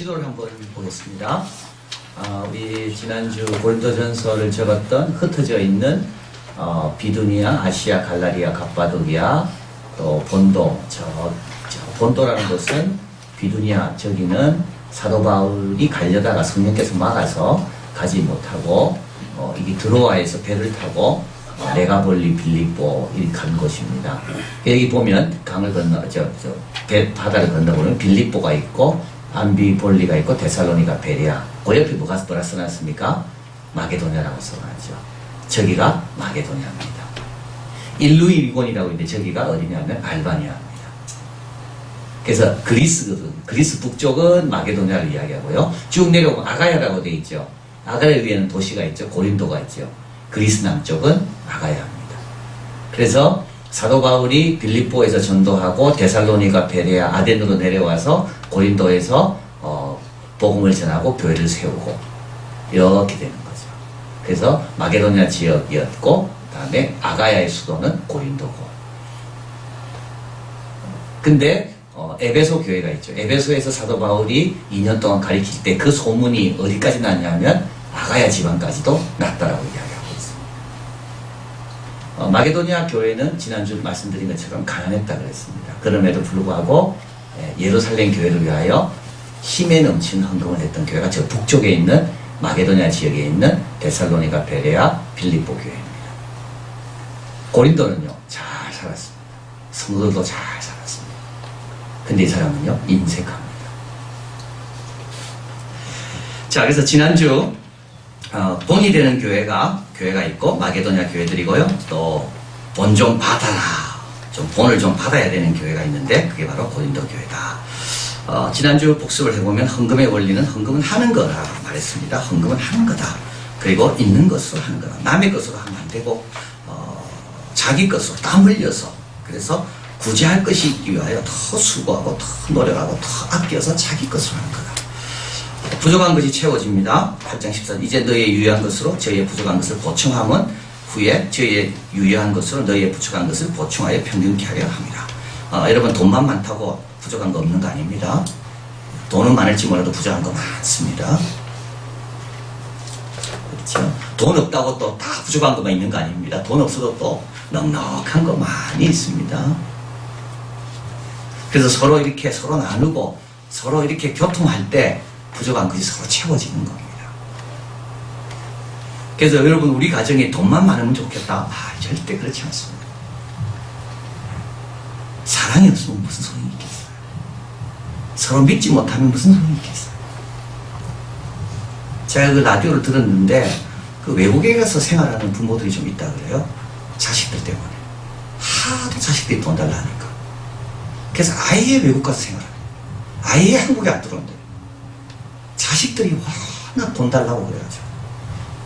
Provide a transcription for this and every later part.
지도를 한번 보겠습니다. 우리 지난주 고린도전서를 적었던 흩어져 있는 비두니아, 아시아, 갈라리아, 갑바도기아, 또 본도. 본도라는 곳은 비두니아, 저기는 사도 바울이 가려다가 성령께서 막아서 가지 못하고 이게 드로아에서 배를 타고 네가볼리, 빌립보 이렇게 간 곳입니다. 여기 보면 강을 건너 바다를 건너보면 빌립보가 있고 암비볼리가 있고 데살로니가 베레아. 그 옆에 뭐가 써놨습니까? 마게도냐라고 써놨죠. 저기가 마게도냐입니다. 일루이리곤이라고 있는데 저기가 어디냐면 알바니아입니다. 그래서 그리스거든. 그리스 북쪽은 마게도냐를 이야기하고요. 쭉 내려오면 아가야라고 되어 있죠. 아가야 위에는 도시가 있죠. 고린도가 있죠. 그리스 남쪽은 아가야입니다. 그래서 사도 바울이 빌립보에서 전도하고 데살로니가 베레아 아덴으로 내려와서 고린도에서 복음을 전하고 교회를 세우고 이렇게 되는 거죠. 그래서 마게도냐 지역이었고 그다음에 아가야의 수도는 고린도고. 근데 에베소 교회가 있죠. 에베소에서 사도 바울이 2년 동안 가르칠 때 그 소문이 어디까지 났냐면 아가야 지방까지도 났다라고 이야기하고 있습니다. 마게도냐 교회는 지난주 말씀드린 것처럼 가난했다 그랬습니다. 그럼에도 불구하고 예루살렘 교회를 위하여 힘에 넘치는 헌금을 했던 교회가 저 북쪽에 있는 마게도냐 지역에 있는 데살로니가, 베레아, 빌립보 교회입니다. 고린도는요, 잘 살았습니다. 성도들도 잘 살았습니다. 근데 이 사람은요, 인색합니다. 자, 그래서 지난주 본이 되는 교회가 있고 마게도냐 교회들이고요. 또 본 좀 받아라. 본을 좀 받아야 되는 교회가 있는데 그게 바로 고린도 교회다. 지난주 복습을 해보면 헌금의 원리는 헌금은 하는 거라 말했습니다. 헌금은 하는 거다. 그리고 있는 것으로 하는 거다. 남의 것으로 하면 안 되고 자기 것으로 땀 흘려서 그래서 구제할 것이 있기 위하여 더 수고하고 더 노력하고 더 아껴서 자기 것으로 하는 거다. 부족한 것이 채워집니다. 8장 14절 이제 너희의 유효한 것으로 저희의 부족한 것을 보충함은 후에 저희의 유효한 것으로 너희의 부족한 것을 보충하여 평균케 하려 합니다. 여러분 돈만 많다고 부족한 거 없는 거 아닙니다. 돈은 많을지 몰라도 부족한 거 많습니다. 그렇죠? 돈 없다고 또 다 부족한 것만 있는 거 아닙니다. 돈 없어도 또 넉넉한 거 많이 있습니다. 그래서 서로 나누고 서로 이렇게 교통할 때 부족한 것이 서로 채워지는 겁니다. 그래서 여러분 우리 가정에 돈만 많으면 좋겠다. 절대 그렇지 않습니다. 사랑이 없으면 무슨 소용이 있겠어요. 서로 믿지 못하면 무슨 소용이 있겠어요. 제가 그 라디오를 들었는데 그 외국에 가서 생활하는 부모들이 좀 있다 그래요. 자식들 때문에. 하도 자식들이 돈 달라 하니까. 그래서 아예 외국 가서 생활해요. 아예 한국에 안 들어온대요. 자식들이 워낙 돈 달라고 그래가지고.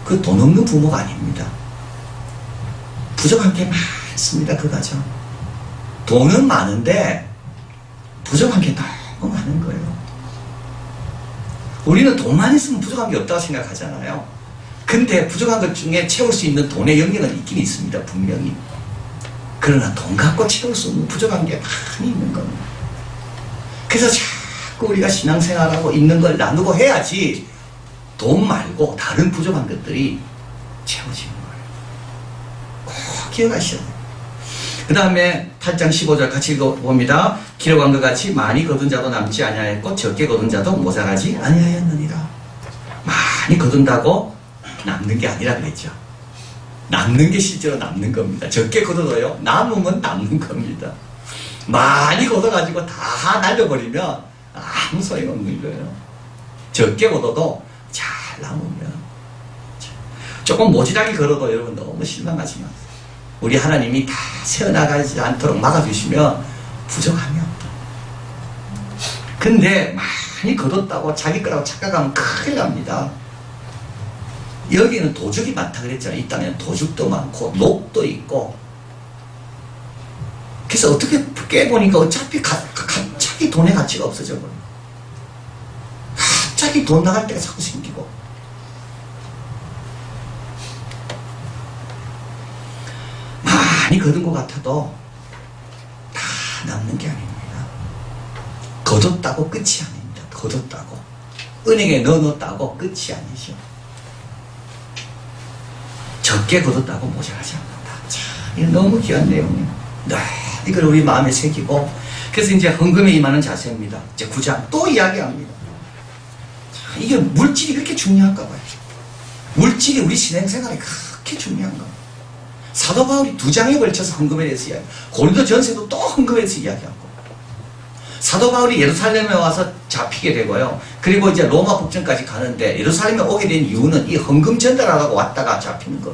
그 돈 없는 부모가 아닙니다. 부족한 게 많습니다. 그 가정. 돈은 많은데 부족한 게 너무 많은 거예요. 우리는 돈만 있으면 부족한 게 없다고 생각하잖아요. 근데 부족한 것 중에 채울 수 있는 돈의 영역은 있긴 있습니다. 분명히. 그러나 돈 갖고 채울 수 없는 부족한 게 많이 있는 겁니다. 그래서 자꾸 우리가 신앙생활하고 있는 걸 나누고 해야지 돈 말고 다른 부족한 것들이 채워지는 거예요. 꼭 기억하셔야 돼요. 그 다음에 8장 15절 같이 읽어봅니다. 기록한 것 같이 많이 거둔 자도 남지 아니하였고 적게 거둔 자도 모자라지 아니하였느니라. 많이 거둔다고 남는 게 아니라 그랬죠. 남는 게 실제로 남는 겁니다. 적게 거둬도요 남으면 남는 겁니다. 많이 거둬가지고 다 날려버리면 아무 소용없는 거예요. 적게 거둬도 잘 남으면 조금 모질하게 걸어도 여러분 너무 실망하지 마세요. 우리 하나님이 다 새어나가지 않도록 막아주시면 부족함이 없다. 근데 많이 거뒀다고 자기 거라고 착각하면 큰일 납니다. 여기는 도둑이 많다 그랬잖아요. 이 땅에는 도둑도 많고 녹도 있고. 그래서 어떻게 깨보니까 어차피 갑자기 돈의 가치가 없어져 버려요. 갑자기 돈 나갈 때가 자꾸 생기고. 많이 거둔 것 같아도 다 남는 게 아닙니다. 거뒀다고 끝이 아닙니다. 거뒀다고 은행에 넣어놓았다고 끝이 아니죠. 적게 거뒀다고 모자라지 않는다. 참, 이거 너무 귀한 내용이에요. 네, 이걸 우리 마음에 새기고, 그래서 이제 헌금에 임하는 자세입니다. 이제 9장 또 이야기합니다. 자, 이게 물질이 그렇게 중요한가 봐요. 물질이 우리 신앙생활에 그렇게 중요한가 봐요. 사도 바울이 2장에 걸쳐서 헌금에 대해서 이야기하고, 고린도 전서도 또 헌금에 대해서 이야기하고, 사도 바울이 예루살렘에 와서 잡히게 되고요. 그리고 이제 로마 국전까지 가는데 예루살렘에 오게 된 이유는 이 헌금 전달하라고 왔다가 잡히는 거.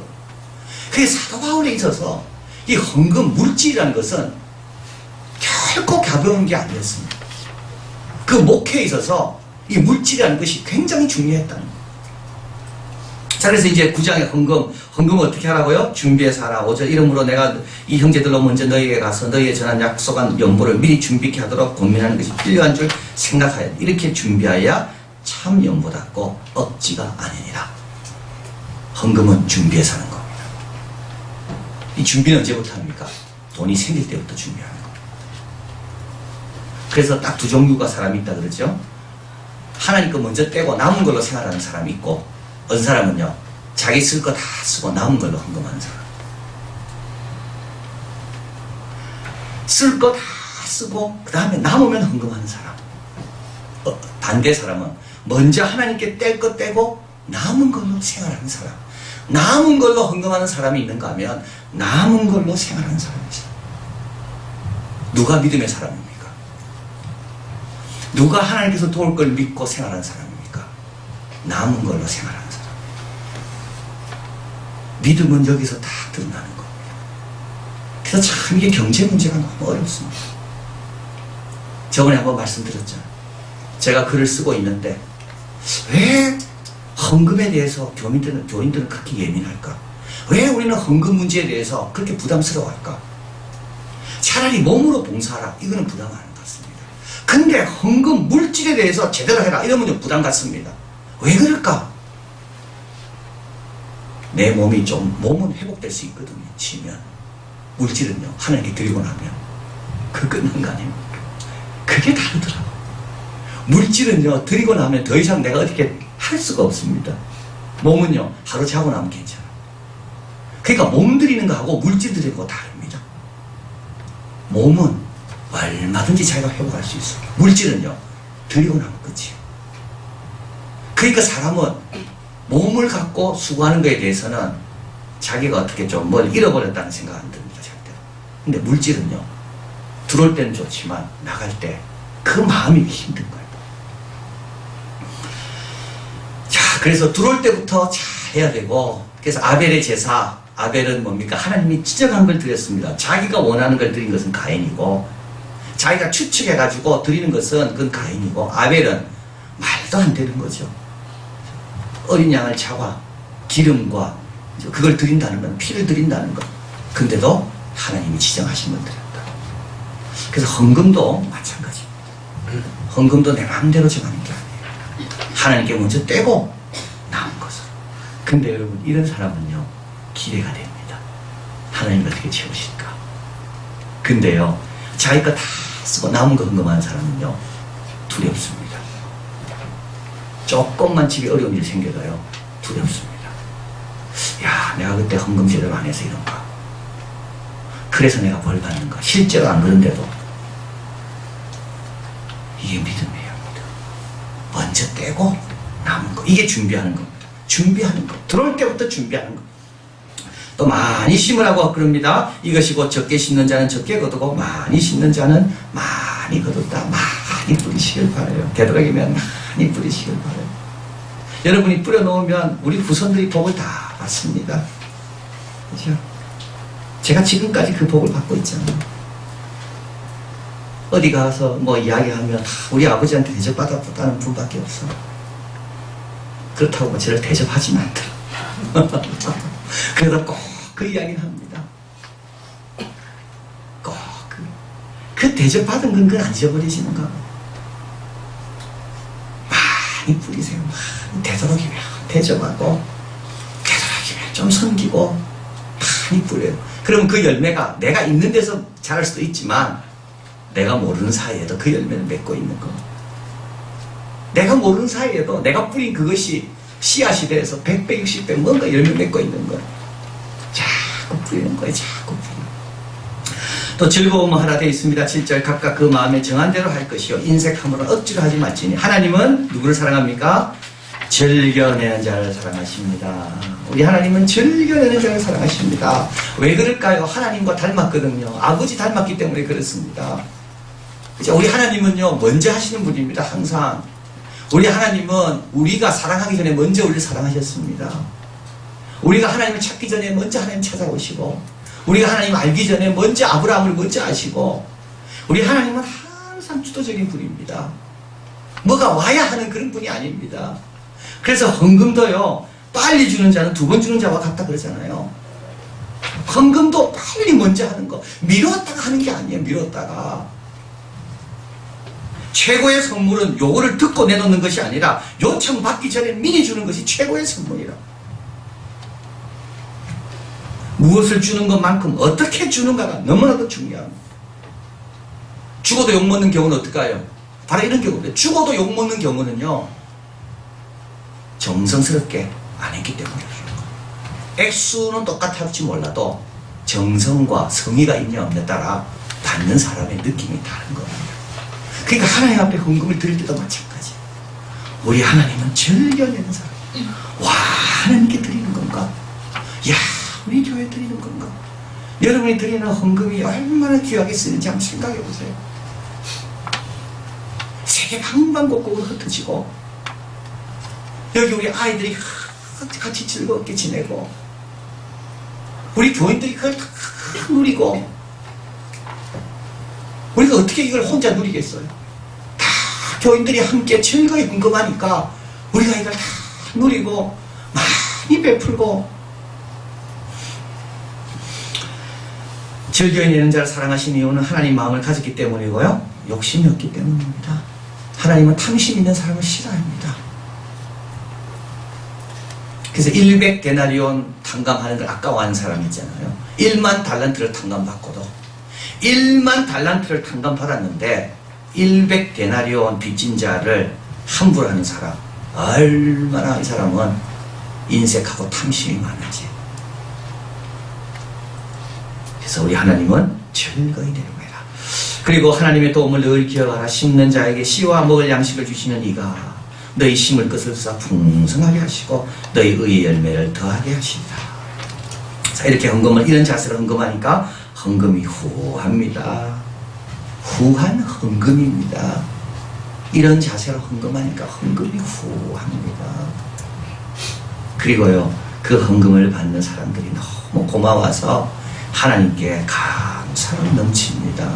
그래서 사도 바울에 있어서 이 헌금 물질이라는 것은 결코 가벼운 게 아니었습니다. 그 목회에 있어서 이 물질이라는 것이 굉장히 중요했다는 거예요. 자, 그래서 이제 9장의 헌금을 어떻게 하라고요? 준비해서 하라. 5절 이러므로 내가 이 형제들로 먼저 너희에게 가서 너희에 전한 약속한 연보를 미리 준비케 하도록 고민하는 것이 필요한 줄 생각하여 이렇게 준비하여야 참 연보답고 억지가 아니니라. 헌금은 준비해서 하는 겁니다. 이 준비는 언제부터 합니까? 돈이 생길 때부터 준비하는 겁니다. 그래서 딱 2종류가 사람이 있다 그러죠. 하나님 거 먼저 떼고 남은 걸로 생활하는 사람이 있고, 어떤 사람은요, 자기 쓸 거 다 쓰고 남은 걸로 헌금하는 사람. 쓸 거 다 쓰고 그 다음에 남으면 헌금하는 사람. 반대 사람은 먼저 하나님께 뗄 거 떼고 남은 걸로 생활하는 사람. 남은 걸로 헌금하는 사람이 있는가 하면 남은 걸로 생활하는 사람이죠. 누가 믿음의 사람입니까? 누가 하나님께서 도울 걸 믿고 생활하는 사람입니까? 남은 걸로 생활하는 사람. 믿음은 여기서 다 드러나는 겁니다. 그래서 참 이게 경제 문제가 너무 어렵습니다. 저번에 한번 말씀드렸잖아요. 제가 글을 쓰고 있는데 왜 헌금에 대해서 교인들은 그렇게 예민할까? 왜 우리는 헌금 문제에 대해서 그렇게 부담스러워할까? 차라리 몸으로 봉사하라. 이거는 부담 안 갖습니다. 근데 헌금 물질에 대해서 제대로 해라. 이러면 좀 부담 갖습니다. 왜 그럴까? 내 몸이 몸은 회복될 수 있거든요. 치면. 물질은요, 하나님께 드리고 나면, 그 끝난 거 아닙니까? 그게 다르더라고. 물질은요, 드리고 나면 더 이상 내가 어떻게 할 수가 없습니다. 몸은요, 하루 자고 나면 괜찮아. 그러니까 몸 드리는 거하고 물질 드리는 거 다릅니다. 몸은 얼마든지 자기가 회복할 수 있어요. 물질은요, 드리고 나면 끝이에요. 그러니까 사람은 몸을 갖고 수고하는 것에 대해서는 자기가 어떻게 좀 뭘 잃어버렸다는 생각 안 듭니다, 절대로. 근데 물질은요, 들어올 때는 좋지만 나갈 때 그 마음이 힘든 거예요. 자, 그래서 들어올 때부터 잘 해야 되고, 그래서 아벨의 제사, 아벨은 뭡니까? 하나님이 지정한 걸 드렸습니다. 자기가 원하는 걸 드린 것은 가인이고, 자기가 추측해가지고 드리는 것은 그건 가인이고, 아벨은 말도 안 되는 거죠. 어린 양을 잡아 기름과 그걸 드린다는 건 피를 드린다는 것. 근데도 하나님이 지정하신 걸 드렸다. 그래서 헌금도 마찬가지입니다. 헌금도 내 마음대로 정하는 게 아니에요. 하나님께 먼저 떼고 남은 것으로. 근데 여러분, 이런 사람은요, 기대가 됩니다. 하나님 어떻게 채우실까? 근데요, 자기 거 다 쓰고 남은 거 헌금하는 사람은요, 두렵습니다. 조금만 집에 어려운 일이 생겨도요, 두렵습니다. 야, 내가 그때 헌금 제대로 안 해서 이런가? 그래서 내가 벌 받는가? 실제로 안 그런데도 이게 믿음이에요. 믿음. 먼저 떼고 남은 거. 이게 준비하는 겁니다. 준비하는 거. 들어올 때부터 준비하는 거. 또 많이 심으라고 그럽니다. 이것이 곧 적게 심는 자는 적게 거두고 많이 심는 자는 많이 거뒀다. 많이 뿌리시길 바라요. 되도록이면 많이 뿌리시길 바라요. 여러분이 뿌려놓으면 우리 후손들이 복을 다 받습니다. 그렇죠? 제가 지금까지 그 복을 받고 있잖아요. 어디 가서 뭐 이야기하면 우리 아버지한테 대접받았다는 분밖에 없어. 그렇다고 뭐 저를 대접하지는 않더라. 그래도 꼭 그 이야기는 합니다. 꼭 그 대접받은 건 그건 안 잊어버리시는가? 많이 뿌리세요. 많이 되도록이면 대접하고 되도록이면 좀 섬기고 많이 뿌려요. 그럼 그 열매가 내가 있는 데서 자랄 수도 있지만 내가 모르는 사이에도 그 열매를 맺고 있는 거. 내가 모르는 사이에도 내가 뿌린 그것이 씨앗이 돼서 100, 160배 뭔가 열매 맺고 있는 거야. 자꾸 뿌리는 거야. 자꾸 뿌리는 거야. 또 즐거움은 하나 되어 있습니다. 7절 각각 그 마음에 정한 대로 할 것이요 인색함으로 억지로 하지 말지니 하나님은 누구를 사랑합니까? 즐겨내는 자를 사랑하십니다. 우리 하나님은 즐겨내는 자를 사랑하십니다. 왜 그럴까요? 하나님과 닮았거든요. 아버지 닮았기 때문에 그렇습니다. 그죠? 우리 하나님은요 먼저 하시는 분입니다. 항상 우리 하나님은 우리가 사랑하기 전에 먼저 우리를 사랑하셨습니다. 우리가 하나님을 찾기 전에 먼저 하나님 찾아오시고 우리가 하나님 알기 전에 먼저 아브라함을 먼저 아시고 우리 하나님은 항상 주도적인 분입니다. 뭐가 와야 하는 그런 분이 아닙니다. 그래서 헌금도요 빨리 주는 자는 두 번 주는 자와 같다 그러잖아요. 헌금도 빨리 먼저 하는 거 미뤘다가 하는 게 아니에요. 미뤘다가 최고의 선물은 요거를 듣고 내놓는 것이 아니라 요청받기 전에 미리 주는 것이 최고의 선물이라. 무엇을 주는 것만큼 어떻게 주는가가 너무나도 중요합니다. 죽어도 욕먹는 경우는 어떨까요? 바로 이런 경우입니다. 죽어도 욕먹는 경우는요 정성스럽게 안 했기 때문에 그래요. 액수는 똑같을지 몰라도 정성과 성의가 있냐 없냐에 따라 받는 사람의 느낌이 다른 겁니다. 그러니까 하나님 앞에 헌금을 드릴 때도 마찬가지. 우리 하나님은 즐겨내는 사람. 와 하나님께 드리는 건가? 야 우리 교회 드리는 건가? 여러분이 드리는 헌금이 얼마나 귀하게 쓰는지 한번 생각해 보세요. 세계 방방곡곡으로 흩어지고 여기 우리 아이들이 같이 즐겁게 지내고 우리 교인들이 그걸 다 누리고 우리가 어떻게 이걸 혼자 누리겠어요? 다 교인들이 함께 즐거이 헌금하니까 우리가 이걸 다 누리고 많이 베풀고 즐겨내는 자를 사랑하신 이유는 하나님 마음을 가졌기 때문이고요 욕심이 없기 때문입니다. 하나님은 탐심 있는 사람을 싫어합니다. 그래서 100데나리온 탕감하는 걸 아까워하는 사람이 있잖아요. 1만 달란트를 탕감받고도 1만 달란트를 탕감받았는데 100데나리온 빚진 자를 함부로 하는 사람 얼마나 이 사람은 인색하고 탐심이 많은지. 그래서 우리 하나님은 즐거이 내려가라. 그리고 하나님의 도움을 늘 기억하라. 심는 자에게 씨와 먹을 양식을 주시는 이가 너희 심을 것을 쏴 풍성하게 하시고 너희 의의 열매를 더하게 하시리라. 자 이렇게 헌금을 이런 자세로 헌금하니까 헌금이 후합니다. 후한 헌금입니다. 이런 자세로 헌금하니까 헌금이 후합니다. 그리고요 그 헌금을 받는 사람들이 너무 고마워서 하나님께 감사로 넘칩니다.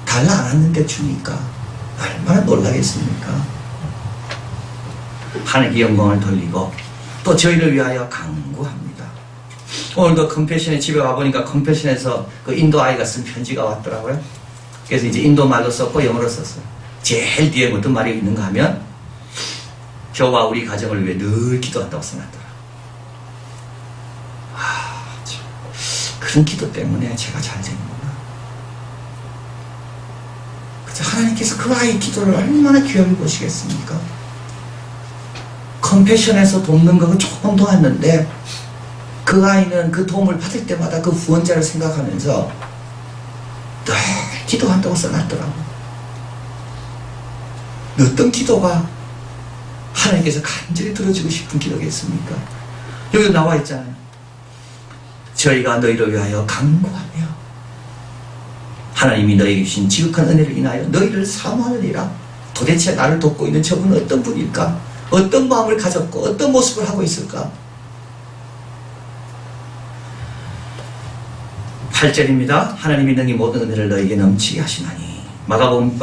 달라 안 왔는데 주니까 얼마나 놀라겠습니까? 하나님께 영광을 돌리고 또 저희를 위하여 간구합니다. 오늘도 컴패션에 집에 와보니까 컴패션에서 그 인도 아이가 쓴 편지가 왔더라고요. 그래서 이제 인도 말로 썼고 영어로 썼어요. 제일 뒤에 어떤 말이 있는가 하면 저와 우리 가정을 위해 늘 기도한다고 써놨더라. 그런 기도 때문에 제가 잘 되는구나. 하나님께서 그 아이 기도를 얼마나 귀하게 보시겠습니까? 컴패션에서 돕는 거 조금 도왔는데 그 아이는 그 도움을 받을 때마다 그 후원자를 생각하면서 늘 기도한다고 써놨더라고. 어떤 기도가 하나님께서 간절히 들어주고 싶은 기도겠습니까? 여기 나와 있잖아요. 저희가 너희를 위하여 간구하며 하나님이 너희에게 주신 지극한 은혜를 인하여 너희를 사모하느니라. 도대체 나를 돕고 있는 저분은 어떤 분일까? 어떤 마음을 가졌고 어떤 모습을 하고 있을까? 8절입니다. 하나님이 능히 모든 은혜를 너희에게 넘치게 하시나니. 마태복음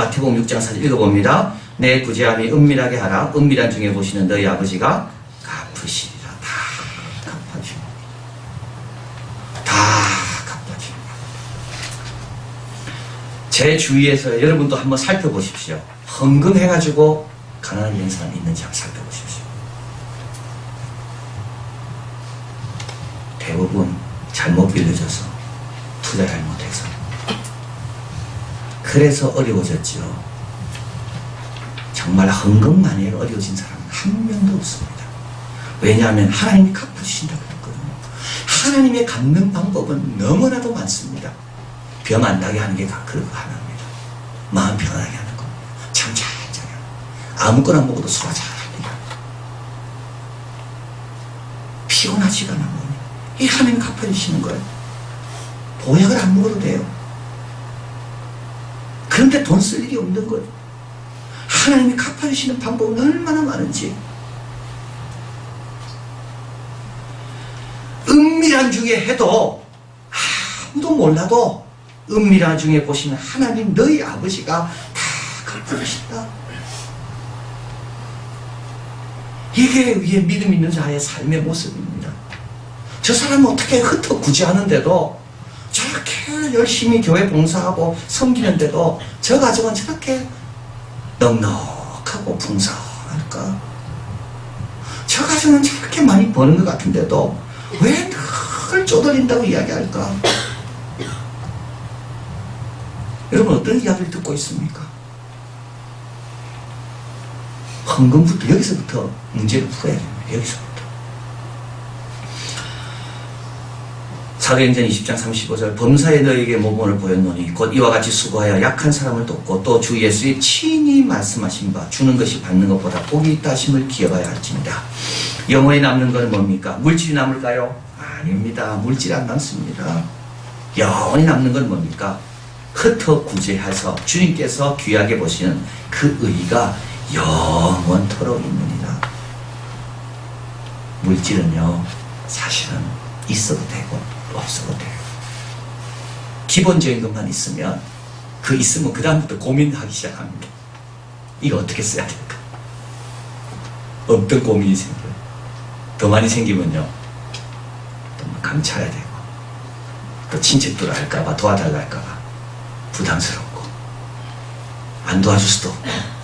6장 4절 읽어봅니다. 내 구제함이 은밀하게 하라. 은밀한 중에 보시는 너희 아버지가 갚으시리라. 다 갚아주십니다. 다 갚아줍니다. 제 주위에서 여러분도 한번 살펴보십시오. 헌금해가지고 가난한 있는 사람이 있는지 한번 살펴보십시오. 대부분 잘못 빌려줘서 투자 잘못해서 그래서 어려워졌죠. 정말 헌금만이 어려워진 사람은 한 명도 없습니다. 왜냐하면 하나님이 갚아주신다고 했거든요. 하나님의 갚는 방법은 너무나도 많습니다. 병 안 나게 하는 게 그거 하나입니다. 마음 편하게 하는 겁니다. 참 잘해요. 아무거나 먹어도 소화 잘합니다. 피곤하지가 않아 보니 이 하나님 갚아주시는 거예요. 보약을 안 먹어도 돼요. 그런데 돈 쓸 일이 없는 거예요. 하나님이 갚아주시는 방법은 얼마나 많은지. 은밀한 중에 해도 아무도 몰라도 은밀한 중에 보시는 하나님 너희 아버지가 다 갚아주신다. 이게 위에 믿음 있는 자의 삶의 모습입니다. 저 사람은 어떻게 흩어구지하는데도 저렇게 열심히 교회 봉사하고 섬기는데도 저 가정은 저렇게 넉넉하고 풍성할까? 저 가정은 저렇게 많이 버는 것 같은데도 왜 늘 쪼들린다고 이야기할까? 여러분 어떤 이야기를 듣고 있습니까? 헌금부터 여기서부터 문제를 풀어야 됩니다. 여기서부터. 사도행전 20장 35절 범사에 너에게 모범을 보였노니 곧 이와 같이 수고하여 약한 사람을 돕고 또 주 예수의 친히 말씀하신 바 주는 것이 받는 것보다 복이 있다 하심을 기억하여 할지니라. 영원히 남는 건 뭡니까? 물질이 남을까요? 아닙니다. 물질 안 남습니다. 영원히 남는 건 뭡니까? 흩어구제해서 주님께서 귀하게 보시는 그 의가 영원토록 있느니라. 물질은요 사실은 있어도 되고 없어도 돼요. 기본적인 것만 있으면 있으면 그 다음부터 고민하기 시작합니다. 이거 어떻게 써야 될까? 어떤 고민이 생겨요. 더 많이 생기면요 또 감춰야 되고 또 친척들 할까봐 도와달라 할까봐 부담스럽고 안 도와줄 수도 없고.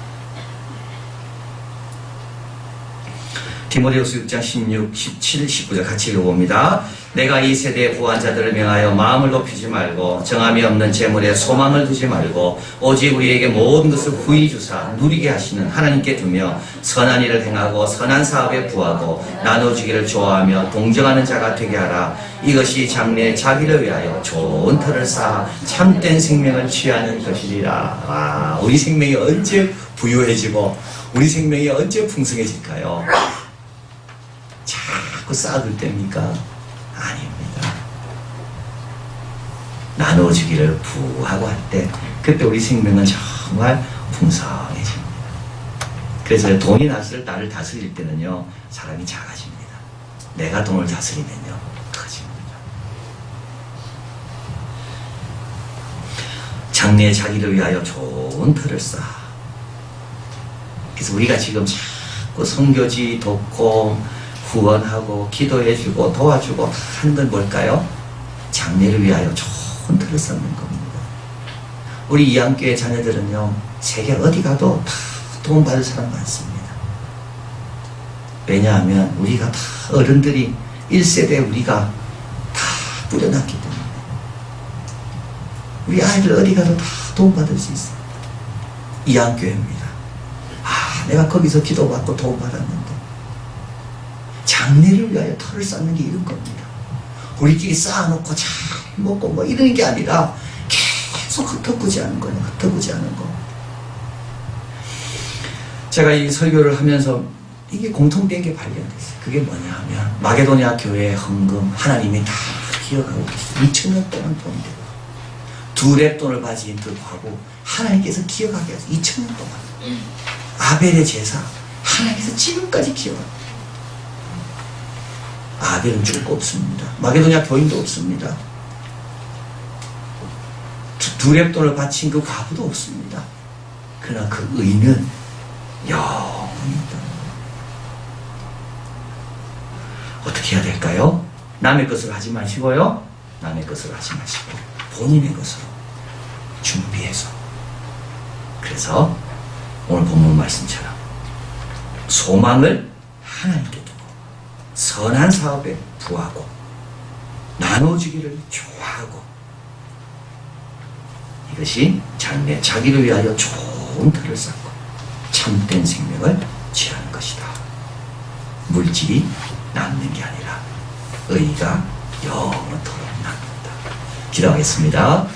디모데후서 6장 16, 17, 19절 같이 읽어봅니다. 내가 이 세대의 부한 자들을 명하여 마음을 높이지 말고 정함이 없는 재물에 소망을 두지 말고 오직 우리에게 모든 것을 후히 주사 누리게 하시는 하나님께 두며 선한 일을 행하고 선한 사업에 부하고 나눠주기를 좋아하며 동정하는 자가 되게 하라. 이것이 장래에 자기를 위하여 좋은 터를 쌓아 참된 생명을 취하는 것이리라. 와, 우리 생명이 언제 부유해지고 우리 생명이 언제 풍성해질까요? 자꾸 쌓아둘 때입니까? 아닙니다. 나눠주기를 부하고 할 때 그때 우리 생명은 정말 풍성해집니다. 그래서 돈이 나를 다스릴 때는요 사람이 작아집니다. 내가 돈을 다스리면요 커집니다. 장래에 자기를 위하여 좋은 터를 쌓아. 그래서 우리가 지금 자꾸 선교지 돕고 후원하고 기도해주고 도와주고 하는 건 뭘까요? 장래를 위하여 좋은 틀을 쌓는 겁니다. 우리 이양교회 자녀들은요 세계 어디 가도 다 도움받을 사람 많습니다. 왜냐하면 우리가 다 어른들이 1세대 우리가 다 뿌려놨기 때문에 우리 아이들 어디 가도 다 도움받을 수 있어요. 이양교회입니다. 내가 거기서 기도받고 도움받았는데 장래를 위하여 터를 쌓는 게 이런 겁니다. 우리끼리 쌓아놓고 잘 먹고 뭐 이런 게 아니라 계속 흩어구지하는 거예요. 흩어구지하는 거. 제가 이 설교를 하면서 이게 공통된 게 발견됐어요. 그게 뭐냐 하면 마게도냐 교회의 헌금 하나님이 다 기억하고 계세요. 2000년 동안 돈이 되고 둘의 돈을 가진 듯하고 하나님께서 기억하게 하세요. 2000년 동안 아벨의 제사 하나님께서 지금까지 기억합니다. 아벨은 줄 거 없습니다. 마게도냐 교인도 없습니다. 둘의 돈을 바친 그 과부도 없습니다. 그러나 그 의는 영원히 있다. 어떻게 해야 될까요? 남의 것을 하지 마시고요. 남의 것을 하지 마시고 본인의 것으로 준비해서. 그래서 오늘 본문 말씀처럼 소망을 하나님께 두고 선한 사업에 부하고 나눠주기를 좋아하고 이것이 장래 자기를 위하여 좋은 터를 쌓고 참된 생명을 취하는 것이다. 물질이 남는 게 아니라 의가 영원토록 남는다. 기도하겠습니다.